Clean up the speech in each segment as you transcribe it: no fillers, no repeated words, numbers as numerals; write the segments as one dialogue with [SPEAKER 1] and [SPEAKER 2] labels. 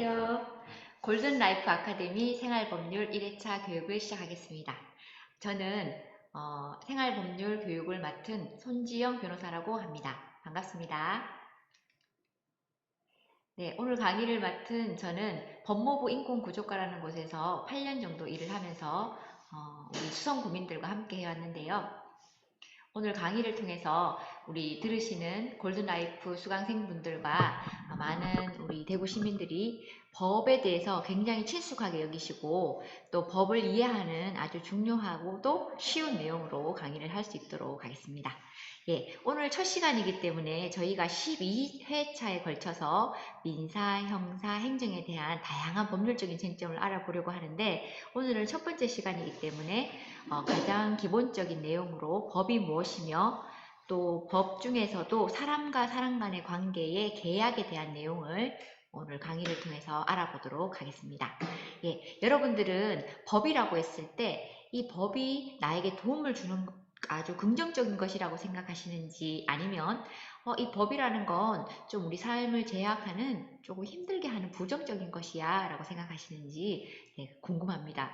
[SPEAKER 1] 안녕하세요. 골든라이프 아카데미 생활법률 1회차 교육을 시작하겠습니다. 저는 생활법률 교육을 맡은 손지영 변호사라고 합니다. 반갑습니다. 네, 오늘 강의를 맡은 저는 법무부 인권구조과라는 곳에서 8년 정도 일을 하면서 우리 수성구민들과 함께 해왔는데요. 오늘 강의를 통해서 우리 들으시는 골든라이프 수강생분들과 많은 우리 대구 시민들이 법에 대해서 굉장히 친숙하게 여기시고 또 법을 이해하는 아주 중요하고 또 쉬운 내용으로 강의를 할 수 있도록 하겠습니다. 예, 오늘 첫 시간이기 때문에 저희가 12회차에 걸쳐서 민사, 형사, 행정에 대한 다양한 법률적인 쟁점을 알아보려고 하는데 오늘은 첫 번째 시간이기 때문에 가장 기본적인 내용으로 법이 무엇이며 또 법 중에서도 사람과 사람 간의 관계의 계약에 대한 내용을 오늘 강의를 통해서 알아보도록 하겠습니다. 예, 여러분들은 법이라고 했을 때 이 법이 나에게 도움을 주는 아주 긍정적인 것이라고 생각하시는지 아니면 이 법이라는 건 좀 우리 삶을 제약하는 조금 힘들게 하는 부정적인 것이야 라고 생각하시는지 궁금합니다.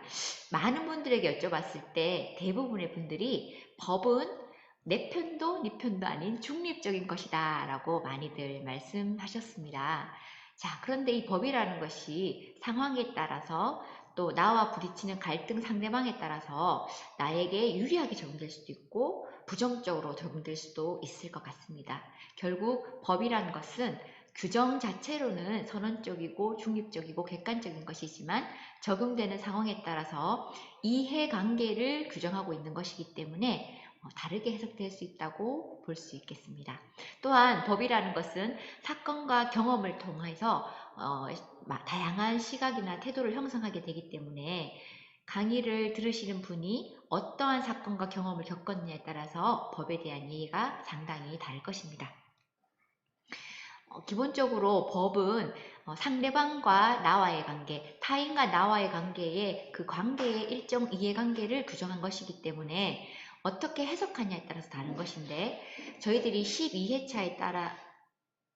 [SPEAKER 1] 많은 분들에게 여쭤봤을 때 대부분의 분들이 법은 내 편도 네 편도 아닌 중립적인 것이다 라고 많이들 말씀하셨습니다. 자, 그런데 이 법이라는 것이 상황에 따라서 또 나와 부딪히는 갈등 상대방에 따라서 나에게 유리하게 적용될 수도 있고 부정적으로 적용될 수도 있을 것 같습니다. 결국 법이라는 것은 규정 자체로는 선언적이고 중립적이고 객관적인 것이지만 적용되는 상황에 따라서 이해관계를 규정하고 있는 것이기 때문에 다르게 해석될 수 있다고 볼 수 있겠습니다. 또한 법이라는 것은 사건과 경험을 통해서 다양한 시각이나 태도를 형성하게 되기 때문에 강의를 들으시는 분이 어떠한 사건과 경험을 겪었느냐에 따라서 법에 대한 이해가 상당히 다를 것입니다. 기본적으로 법은 상대방과 나와의 관계, 타인과 나와의 관계에 그 관계의 일정 이해관계를 규정한 것이기 때문에 어떻게 해석하냐에 따라서 다른 것인데 저희들이 12회차에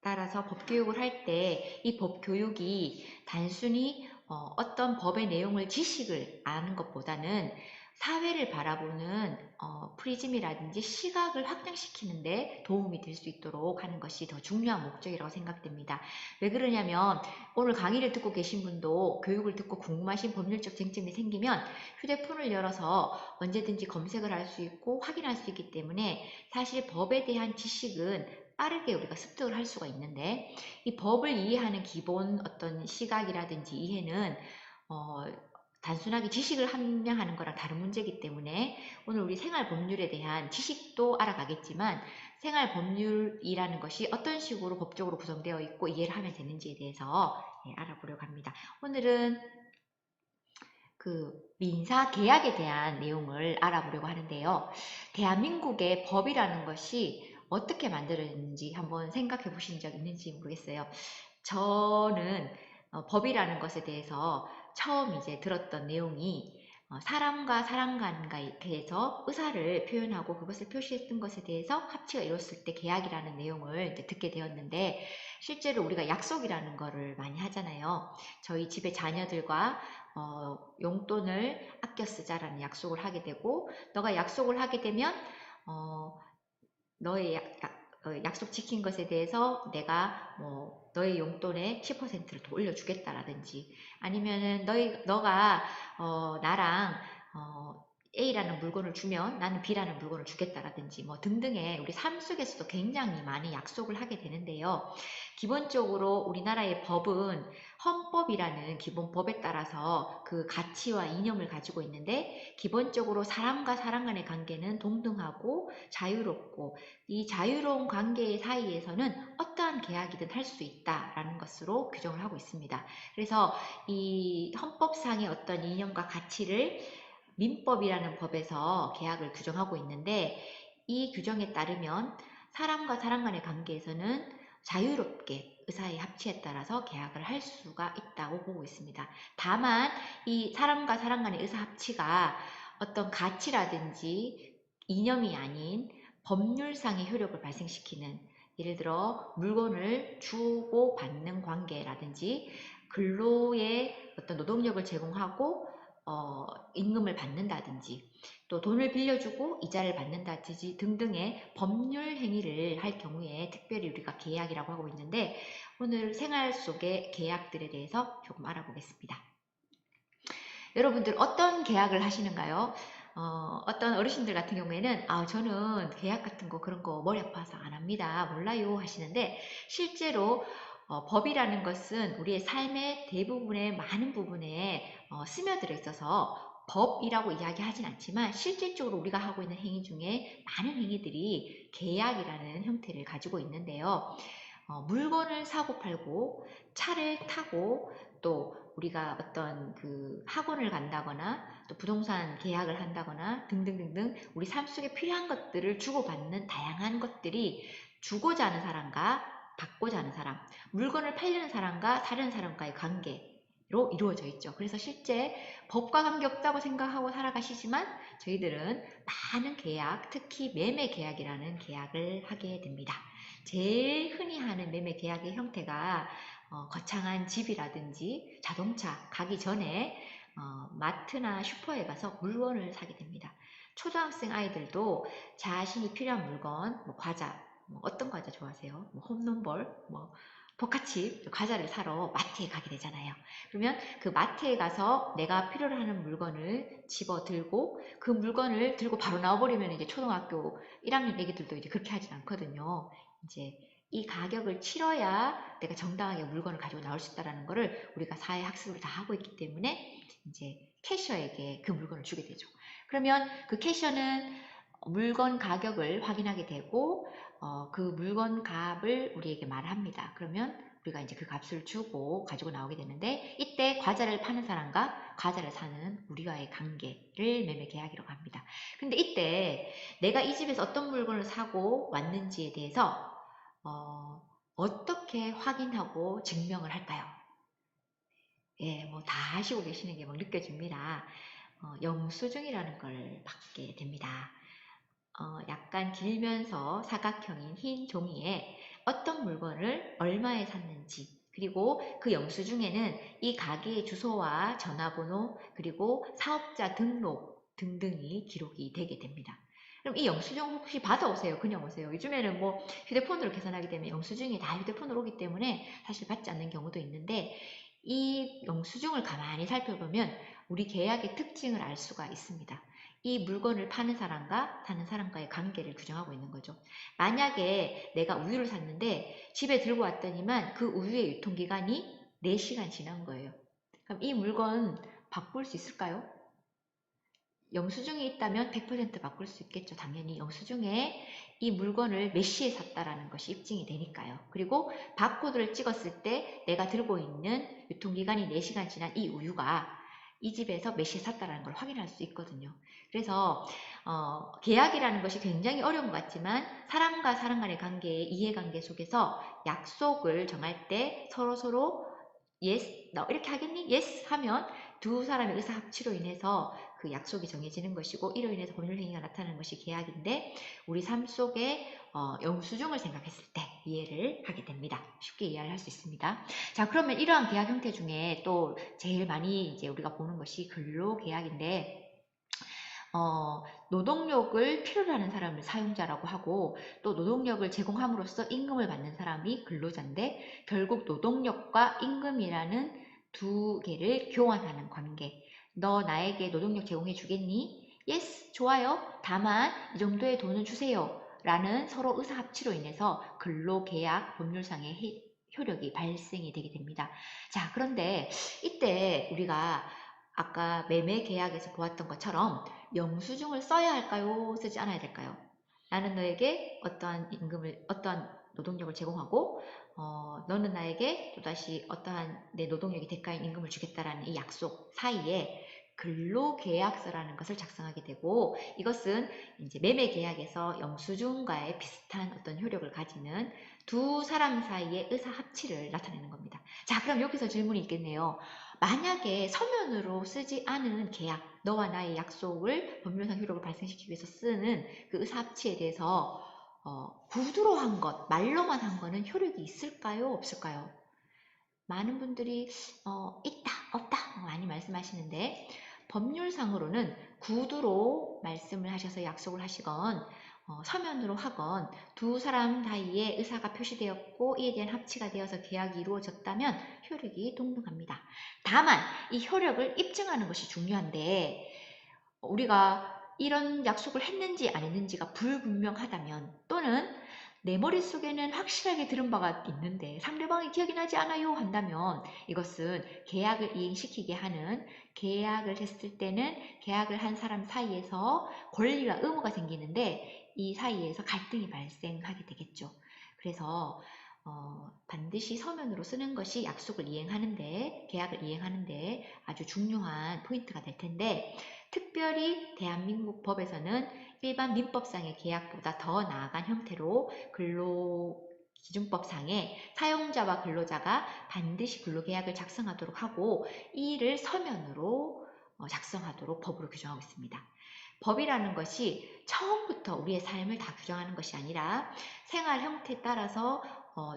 [SPEAKER 1] 따라서 법교육을 할 때 이 법교육이 단순히 어떤 법의 내용을 지식을 아는 것보다는 사회를 바라보는 프리즘이라든지 시각을 확장시키는데 도움이 될 수 있도록 하는 것이 더 중요한 목적이라고 생각됩니다. 왜 그러냐면 오늘 강의를 듣고 계신 분도 교육을 듣고 궁금하신 법률적 쟁점이 생기면 휴대폰을 열어서 언제든지 검색을 할 수 있고 확인할 수 있기 때문에 사실 법에 대한 지식은 빠르게 우리가 습득을 할 수가 있는데 이 법을 이해하는 기본 어떤 시각이라든지 이해는 단순하게 지식을 함량하는 거랑 다른 문제이기 때문에 오늘 우리 생활법률에 대한 지식도 알아가겠지만 생활법률이라는 것이 어떤 식으로 법적으로 구성되어 있고 이해를 하면 되는지에 대해서 알아보려고 합니다. 오늘은 그 민사 계약에 대한 내용을 알아보려고 하는데요. 대한민국의 법이라는 것이 어떻게 만들어졌는지 한번 생각해 보신 적 있는지 모르겠어요. 저는 법이라는 것에 대해서 처음 이제 들었던 내용이 사람과 사람 관계에서 의사를 표현하고 그것을 표시했던 것에 대해서 합치가 이뤘을 때 계약이라는 내용을 이제 듣게 되었는데 실제로 우리가 약속이라는 거를 많이 하잖아요. 저희 집의 자녀들과 용돈을 아껴 쓰자라는 약속을 하게 되고 너가 약속을 하게 되면 너의 약속 지킨 것에 대해서 내가 너의 용돈의 10%를 더 올려주겠다라든지 아니면은 너가 나랑 A라는 물건을 주면 나는 B라는 물건을 주겠다라든지 뭐 등등의 우리 삶 속에서도 굉장히 많이 약속을 하게 되는데요. 기본적으로 우리나라의 법은 헌법이라는 기본법에 따라서 그 가치와 이념을 가지고 있는데 기본적으로 사람과 사람 간의 관계는 동등하고 자유롭고 이 자유로운 관계 사이에서는 어떠한 계약이든 할 수 있다라는 것으로 규정을 하고 있습니다. 그래서 이 헌법상의 어떤 이념과 가치를 민법이라는 법에서 계약을 규정하고 있는데 이 규정에 따르면 사람과 사람 간의 관계에서는 자유롭게 의사의 합치에 따라서 계약을 할 수가 있다고 보고 있습니다. 다만 이 사람과 사람 간의 의사 합치가 어떤 가치라든지 이념이 아닌 법률상의 효력을 발생시키는 예를 들어 물건을 주고 받는 관계라든지 근로의 어떤 노동력을 제공하고 임금을 받는다든지 또 돈을 빌려주고 이자를 받는다든지 등등의 법률 행위를 할 경우에 특별히 우리가 계약이라고 하고 있는데 오늘 생활 속의 계약들에 대해서 조금 알아보겠습니다. 여러분들 어떤 계약을 하시는가요? 어떤 어르신들 같은 경우에는 저는 계약 같은 거 그런 거 머리 아파서 안 합니다. 몰라요 하시는데 실제로 법이라는 것은 우리의 삶의 대부분의 많은 부분에 스며들어 있어서 법이라고 이야기하진 않지만 실질적으로 우리가 하고 있는 행위 중에 많은 행위들이 계약이라는 형태를 가지고 있는데요. 물건을 사고 팔고 차를 타고 또 우리가 어떤 그 학원을 간다거나 또 부동산 계약을 한다거나 등등등등 우리 삶 속에 필요한 것들을 주고받는 다양한 것들이 주고자 하는 사람과 받고자 하는 사람, 물건을 팔려는 사람과 사려는 사람과의 관계로 이루어져 있죠. 그래서 실제 법과 관계없다고 생각하고 살아가시지만 저희들은 많은 계약, 특히 매매 계약이라는 계약을 하게 됩니다. 제일 흔히 하는 매매 계약의 형태가 거창한 집이라든지 자동차 가기 전에 마트나 슈퍼에 가서 물건을 사게 됩니다. 초등학생 아이들도 자신이 필요한 물건, 뭐 과자, 뭐 어떤 과자 좋아하세요? 뭐 홈런볼, 뭐 포카칩, 과자를 사러 마트에 가게 되잖아요. 그러면 그 마트에 가서 내가 필요로 하는 물건을 집어 들고 그 물건을 들고 바로 나와버리면 이제 초등학교 1학년 애기들도 이제 그렇게 하진 않거든요. 이제 이 가격을 치러야 내가 정당하게 물건을 가지고 나올 수 있다는 것을 우리가 사회 학습을 다 하고 있기 때문에 이제 캐셔에게 그 물건을 주게 되죠. 그러면 그 캐셔는 물건 가격을 확인하게 되고 그 물건 값을 우리에게 말합니다. 그러면 우리가 이제 그 값을 주고 가지고 나오게 되는데 이때 과자를 파는 사람과 과자를 사는 우리와의 관계를 매매 계약이라고 합니다. 근데 이때 내가 이 집에서 어떤 물건을 사고 왔는지에 대해서 어떻게 확인하고 증명을 할까요? 예, 뭐 다 하시고 계시는 게 막 느껴집니다. 영수증이라는 걸 받게 됩니다. 약간 길면서 사각형인 흰 종이에 어떤 물건을 얼마에 샀는지 그리고 그 영수증에는 이 가게의 주소와 전화번호 그리고 사업자 등록 등등이 기록이 되게 됩니다. 그럼 이 영수증 혹시 받아오세요? 그냥 오세요? 요즘에는 뭐 휴대폰으로 계산하기 때문에 영수증이 다 휴대폰으로 오기 때문에 사실 받지 않는 경우도 있는데 이 영수증을 가만히 살펴보면 우리 계약의 특징을 알 수가 있습니다. 이 물건을 파는 사람과 사는 사람과의 관계를 규정하고 있는 거죠. 만약에 내가 우유를 샀는데 집에 들고 왔더니만 그 우유의 유통기간이 4시간 지난 거예요. 그럼 이 물건 바꿀 수 있을까요? 영수증이 있다면 100% 바꿀 수 있겠죠. 당연히 영수증에 이 물건을 몇 시에 샀다라는 것이 입증이 되니까요. 그리고 바코드를 찍었을 때 내가 들고 있는 유통기간이 4시간 지난 이 우유가 이 집에서 몇 시에 샀다라는 걸 확인할 수 있거든요. 그래서 계약이라는 것이 굉장히 어려운 것 같지만 사람과 사람 간의 관계의 이해관계 속에서 약속을 정할 때 서로서로 yes, 너 이렇게 하겠니? yes 하면 두 사람의 의사합치로 인해서 그 약속이 정해지는 것이고 이로 인해서 법률행위가 나타나는 것이 계약인데 우리 삶 속에 영수증을 생각했을 때 이해를 하게 됩니다. 쉽게 이해를 할 수 있습니다. 자, 그러면 이러한 계약 형태 중에 또 제일 많이 이제 우리가 보는 것이 근로계약인데 노동력을 필요로 하는 사람을 사용자라고 하고 또 노동력을 제공함으로써 임금을 받는 사람이 근로자인데 결국 노동력과 임금이라는 두 개를 교환하는 관계. 너 나에게 노동력 제공해 주겠니? Yes, 좋아요. 다만 이 정도의 돈은 주세요. 라는 서로 의사합치로 인해서 근로계약 법률상의 효력이 발생이 되게 됩니다. 자, 그런데 이때 우리가 아까 매매 계약에서 보았던 것처럼 영수증을 써야 할까요? 쓰지 않아야 될까요? 나는 너에게 어떠한 임금을, 어떠한 노동력을 제공하고, 너는 나에게 또다시 어떠한 내 노동력이 대가인 임금을 주겠다라는 이 약속 사이에 근로계약서라는 것을 작성하게 되고, 이것은 이제 매매계약에서 영수증과의 비슷한 어떤 효력을 가지는 두 사람 사이의 의사합치를 나타내는 겁니다. 자, 그럼 여기서 질문이 있겠네요. 만약에 서면으로 쓰지 않은 계약, 너와 나의 약속을 법률상 효력을 발생시키기 위해서 쓰는 그 의사합치에 대해서 구두로 한 것, 말로만 한 거는 효력이 있을까요? 없을까요? 많은 분들이 있다, 없다 많이 말씀하시는데 법률상으로는 구두로 말씀을 하셔서 약속을 하시건 서면으로 하건 두 사람 사이에 의사가 표시되었고 이에 대한 합치가 되어서 계약이 이루어졌다면 효력이 동등합니다. 다만 이 효력을 입증하는 것이 중요한데 우리가 이런 약속을 했는지 안 했는지가 불분명하다면 또는 내 머릿속에는 확실하게 들은 바가 있는데 상대방이 기억이 나지 않아요 한다면 이것은 계약을 이행시키게 하는 계약을 했을 때는 계약을 한 사람 사이에서 권리와 의무가 생기는데 이 사이에서 갈등이 발생하게 되겠죠. 그래서 반드시 서면으로 쓰는 것이 약속을 이행하는데 계약을 이행하는데 아주 중요한 포인트가 될 텐데 특별히 대한민국 법에서는 일반 민법상의 계약보다 더 나아간 형태로 근로기준법상에 사용자와 근로자가 반드시 근로계약을 작성하도록 하고 이를 서면으로 작성하도록 법으로 규정하고 있습니다. 법이라는 것이 처음부터 우리의 삶을 다 규정하는 것이 아니라 생활 형태에 따라서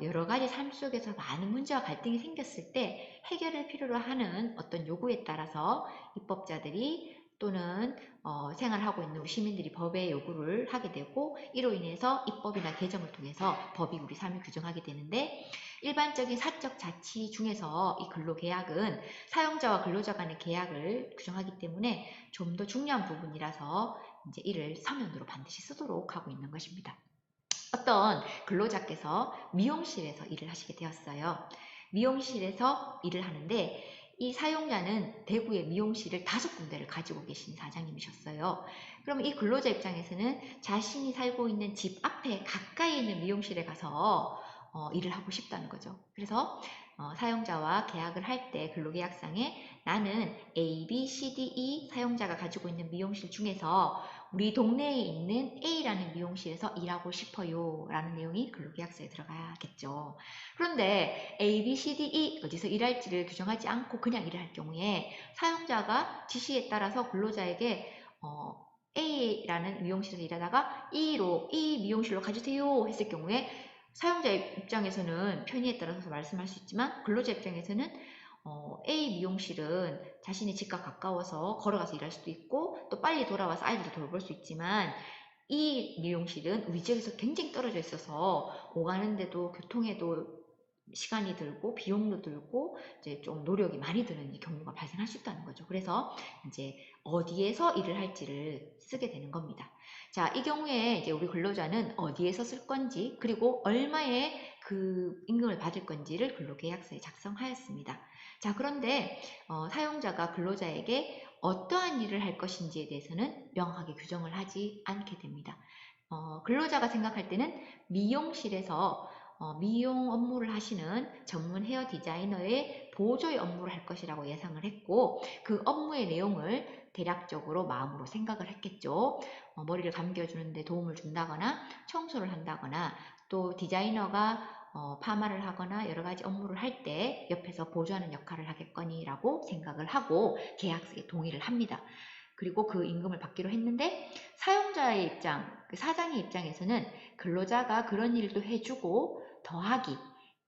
[SPEAKER 1] 여러 가지 삶 속에서 많은 문제와 갈등이 생겼을 때 해결을 필요로 하는 어떤 요구에 따라서 입법자들이 또는 생활하고 있는 우리 시민들이 법의 요구를 하게 되고 이로 인해서 입법이나 개정을 통해서 법이 우리 삶을 규정하게 되는데 일반적인 사적 자치 중에서 이 근로계약은 사용자와 근로자 간의 계약을 규정하기 때문에 좀 더 중요한 부분이라서 이제 이를 서면으로 반드시 쓰도록 하고 있는 것입니다. 어떤 근로자께서 미용실에서 일을 하시게 되었어요. 미용실에서 일을 하는데 이 사용자는 대구의 미용실을 5군데를 가지고 계신 사장님이셨어요. 그럼 이 근로자 입장에서는 자신이 살고 있는 집 앞에 가까이 있는 미용실에 가서 일을 하고 싶다는 거죠. 그래서 사용자와 계약을 할 때 근로계약상에 나는 A, B, C, D, E 사용자가 가지고 있는 미용실 중에서 우리 동네에 있는 A라는 미용실에서 일하고 싶어요 라는 내용이 근로계약서에 들어가겠죠. 그런데 A, B, C, D, E 어디서 일할지를 규정하지 않고 그냥 일을 할 경우에 사용자가 지시에 따라서 근로자에게 A라는 미용실에서 일하다가 E 미용실로 가주세요 했을 경우에 사용자 입장에서는 편의에 따라서 말씀할 수 있지만 근로자 입장에서는 A 미용실은 자신의 집과 가까워서 걸어가서 일할 수도 있고 또 빨리 돌아와서 아이들도 돌볼 수 있지만 이 미용실은 우리 지역에서 굉장히 떨어져 있어서 오가는데도 교통에도 시간이 들고 비용도 들고 이제 좀 노력이 많이 드는 경우가 발생할 수 있다는 거죠. 그래서 이제 어디에서 일을 할지를 쓰게 되는 겁니다. 자, 이 경우에 이제 우리 근로자는 어디에서 쓸 건지 그리고 얼마의 그 임금을 받을 건지를 근로계약서에 작성하였습니다. 자, 그런데 사용자가 근로자에게 어떠한 일을 할 것인지에 대해서는 명확하게 규정을 하지 않게 됩니다. 근로자가 생각할 때는 미용실에서 미용 업무를 하시는 전문 헤어 디자이너의 보조의 업무를 할 것이라고 예상을 했고 그 업무의 내용을 대략적으로 마음으로 생각을 했겠죠. 머리를 감겨주는데 도움을 준다거나 청소를 한다거나 또 디자이너가 파마를 하거나 여러 가지 업무를 할 때 옆에서 보조하는 역할을 하겠거니라고 생각을 하고 계약서에 동의를 합니다. 그리고 그 임금을 받기로 했는데 사용자의 입장, 그 사장의 입장에서는 근로자가 그런 일도 해주고 더하기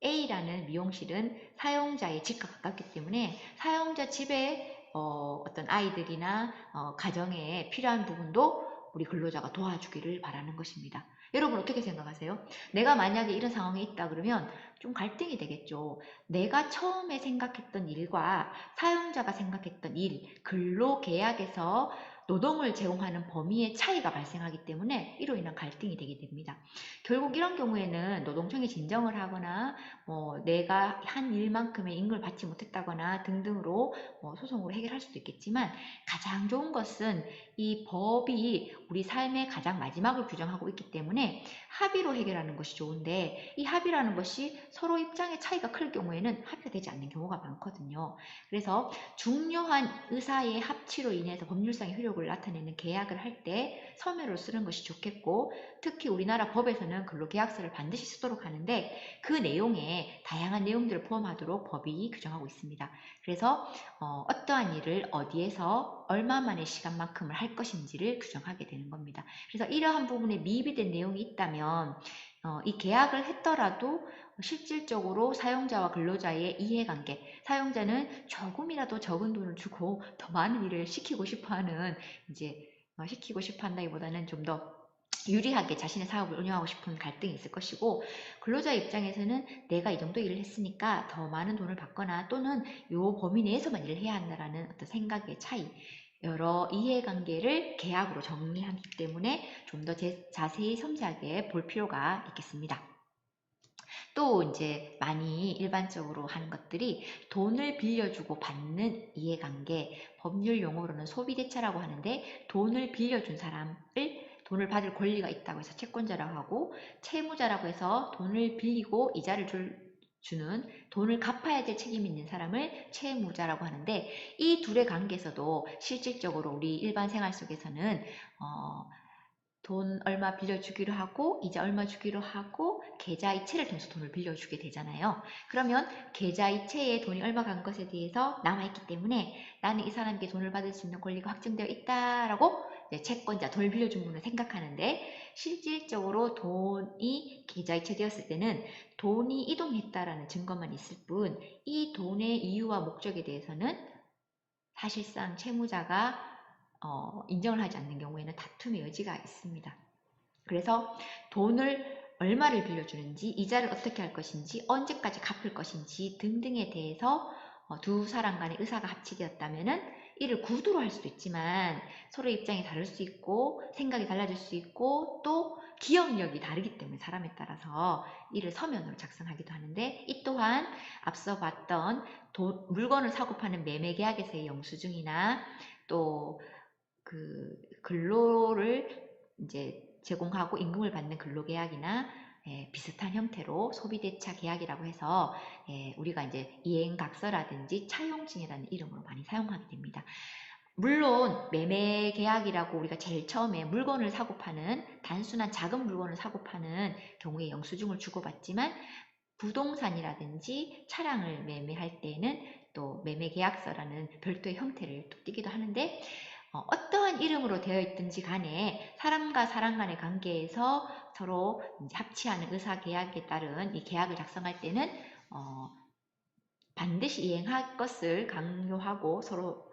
[SPEAKER 1] A라는 미용실은 사용자의 집과 가깝기 때문에 사용자 집에 어떤 아이들이나 가정에 필요한 부분도 우리 근로자가 도와주기를 바라는 것입니다. 여러분 어떻게 생각하세요? 내가 만약에 이런 상황에 있다 그러면 좀 갈등이 되겠죠. 내가 처음에 생각했던 일과 사용자가 생각했던 일, 근로계약에서 노동을 제공하는 범위의 차이가 발생하기 때문에 이로 인한 갈등이 되게 됩니다. 결국 이런 경우에는 노동청에 진정을 하거나 내가 한 일만큼의 임금을 받지 못했다거나 등등으로 소송으로 해결할 수도 있겠지만 가장 좋은 것은 이 법이 우리 삶의 가장 마지막을 규정하고 있기 때문에 합의로 해결하는 것이 좋은데 이 합의라는 것이 서로 입장의 차이가 클 경우에는 합의가 되지 않는 경우가 많거든요. 그래서 중요한 의사의 합치로 인해서 법률상의 효력을 나타내는 계약을 할 때 서면으로 쓰는 것이 좋겠고 특히 우리나라 법에서는 근로계약서를 반드시 쓰도록 하는데 그 내용에 다양한 내용들을 포함하도록 법이 규정하고 있습니다. 그래서 어떠한 일을 어디에서 얼마만의 시간만큼을 할 것인지를 규정하게 되는 겁니다. 그래서 이러한 부분에 미비된 내용이 있다면 이 계약을 했더라도 실질적으로 사용자와 근로자의 이해관계, 사용자는 조금이라도 적은 돈을 주고 더 많은 일을 시키고 싶어하는, 이제 시키고 싶어 한다기보다는 좀 더 유리하게 자신의 사업을 운영하고 싶은 갈등이 있을 것이고, 근로자 입장에서는 내가 이 정도 일을 했으니까 더 많은 돈을 받거나 또는 이 범위 내에서만 일을 해야 한다라는 어떤 생각의 차이, 여러 이해관계를 계약으로 정리하기 때문에 좀 더 자세히 섬세하게 볼 필요가 있겠습니다. 또 이제 많이 일반적으로 하는 것들이 돈을 빌려주고 받는 이해관계, 법률 용어로는 소비대차라고 하는데, 돈을 빌려준 사람을 돈을 받을 권리가 있다고 해서 채권자라고 하고, 채무자라고 해서 돈을 빌리고 이자를 주는, 돈을 갚아야 될 책임이 있는 사람을 채무자라고 하는데, 이 둘의 관계에서도 실질적으로 우리 일반 생활 속에서는 돈 얼마 빌려주기로 하고 이자 얼마 주기로 하고 계좌이체를 통해서 돈을 빌려주게 되잖아요. 그러면 계좌이체에 돈이 얼마 간 것에 대해서 남아있기 때문에 나는 이 사람에게 돈을 받을 수 있는 권리가 확정되어 있다라고 채권자, 돈을 빌려준 분을 생각하는데, 실질적으로 돈이 계좌이체 되었을 때는 돈이 이동했다라는 증거만 있을 뿐, 이 돈의 이유와 목적에 대해서는 사실상 채무자가 인정을 하지 않는 경우에는 다툼의 여지가 있습니다. 그래서 돈을 얼마를 빌려주는지, 이자를 어떻게 할 것인지, 언제까지 갚을 것인지 등등에 대해서 두 사람 간의 의사가 합치되었다면 이를 구두로 할 수도 있지만 서로 입장이 다를 수 있고 생각이 달라질 수 있고 또 기억력이 다르기 때문에 사람에 따라서 이를 서면으로 작성하기도 하는데, 이 또한 앞서 봤던 물건을 사고 파는 매매계약에서의 영수증이나 또 근로를 이제 제공하고 임금을 받는 근로계약이나 비슷한 형태로 소비대차 계약이라고 해서 우리가 이제 이행각서라든지 차용증이라는 이름으로 많이 사용하게 됩니다. 물론 매매계약이라고 우리가 제일 처음에 물건을 사고 파는, 단순한 작은 물건을 사고 파는 경우에 영수증을 주고받지만, 부동산이라든지 차량을 매매할 때는 또 매매계약서라는 별도의 형태를 또 띠기도 하는데, 어떠한 이름으로 되어 있든지 간에 사람과 사람 간의 관계에서 서로 이제 합치하는 의사계약에 따른 이 계약을 작성할 때는 반드시 이행할 것을 강요하고 서로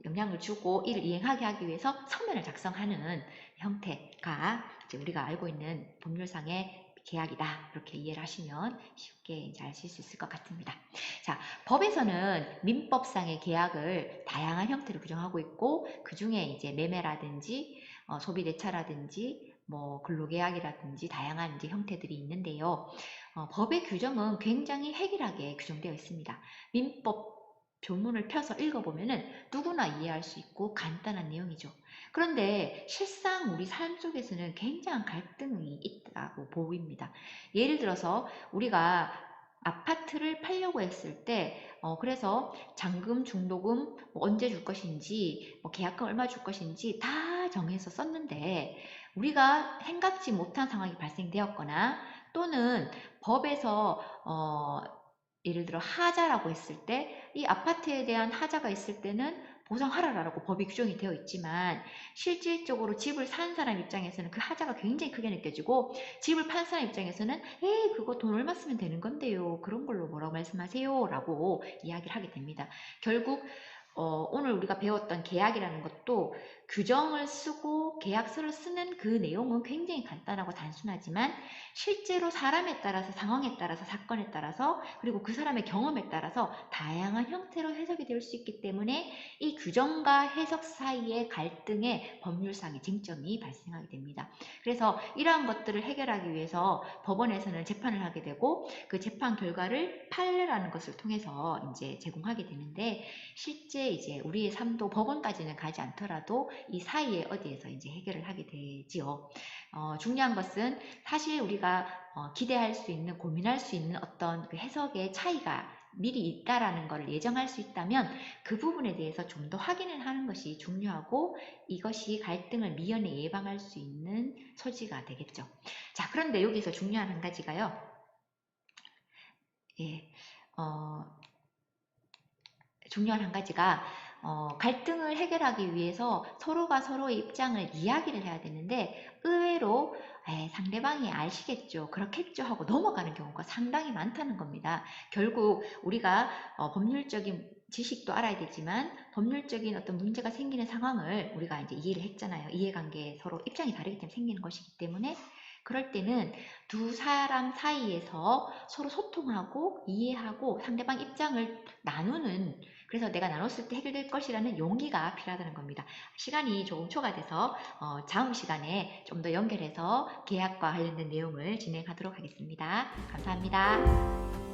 [SPEAKER 1] 영향을 주고 이를 이행하게 하기 위해서 서면을 작성하는 형태가 이제 우리가 알고 있는 법률상의 계약이다, 이렇게 이해를 하시면 쉽게 이제 아실 수 있을 것 같습니다. 자, 법에서는 민법상의 계약을 다양한 형태로 규정하고 있고, 그 중에 이제 매매라든지 소비대차라든지 뭐 근로계약이라든지 다양한 이제 형태들이 있는데요. 법의 규정은 굉장히 획일하게 규정되어 있습니다. 민법 조문을 펴서 읽어보면 누구나 이해할 수 있고 간단한 내용이죠. 그런데 실상 우리 삶 속에서는 굉장한 갈등이 있다고 보입니다. 예를 들어서 우리가 아파트를 팔려고 했을 때 그래서 잔금, 중도금 언제 줄 것인지 계약금 얼마 줄 것인지 다 정해서 썼는데, 우리가 생각지 못한 상황이 발생되었거나 또는 법에서 예를 들어 하자라고 했을 때, 이 아파트에 대한 하자가 있을 때는 보상하라라고 법이 규정이 되어 있지만, 실질적으로 집을 산 사람 입장에서는 그 하자가 굉장히 크게 느껴지고, 집을 판 사람 입장에서는 에이 그거 돈 얼마 쓰면 되는 건데요, 그런 걸로 뭐라고 말씀하세요 라고 이야기를 하게 됩니다. 결국 오늘 우리가 배웠던 계약이라는 것도 규정을 쓰고 계약서를 쓰는 그 내용은 굉장히 간단하고 단순하지만, 실제로 사람에 따라서, 상황에 따라서, 사건에 따라서, 그리고 그 사람의 경험에 따라서 다양한 형태로 해석이 될 수 있기 때문에 이 규정과 해석 사이의 갈등에 법률상의 쟁점이 발생하게 됩니다. 그래서 이러한 것들을 해결하기 위해서 법원에서는 재판을 하게 되고, 그 재판 결과를 판례라는 것을 통해서 이제 제공하게 되는데, 실제 이제 우리의 삶도 법원까지는 가지 않더라도 이 사이에 어디에서 이제 해결을 하게 되지요. 중요한 것은 사실 우리가 기대할 수 있는, 고민할 수 있는 어떤 그 해석의 차이가 미리 있다라는 것을 예정할 수 있다면 그 부분에 대해서 좀 더 확인을 하는 것이 중요하고, 이것이 갈등을 미연에 예방할 수 있는 소지가 되겠죠. 자, 그런데 여기서 중요한 한 가지가요. 중요한 한 가지가 갈등을 해결하기 위해서 서로가 서로의 입장을 이야기를 해야 되는데 의외로 상대방이 아시겠죠, 그렇겠죠 하고 넘어가는 경우가 상당히 많다는 겁니다. 결국 우리가 법률적인 지식도 알아야 되지만 법률적인 어떤 문제가 생기는 상황을 우리가 이제 이해를 했잖아요. 이해관계에 서로 입장이 다르기 때문에 생기는 것이기 때문에 그럴 때는 두 사람 사이에서 서로 소통하고 이해하고 상대방 입장을 나누는, 그래서 내가 나눴을 때 해결될 것이라는 용기가 필요하다는 겁니다. 시간이 조금 초과돼서 다음 시간에 좀 더 연결해서 계약과 관련된 내용을 진행하도록 하겠습니다. 감사합니다.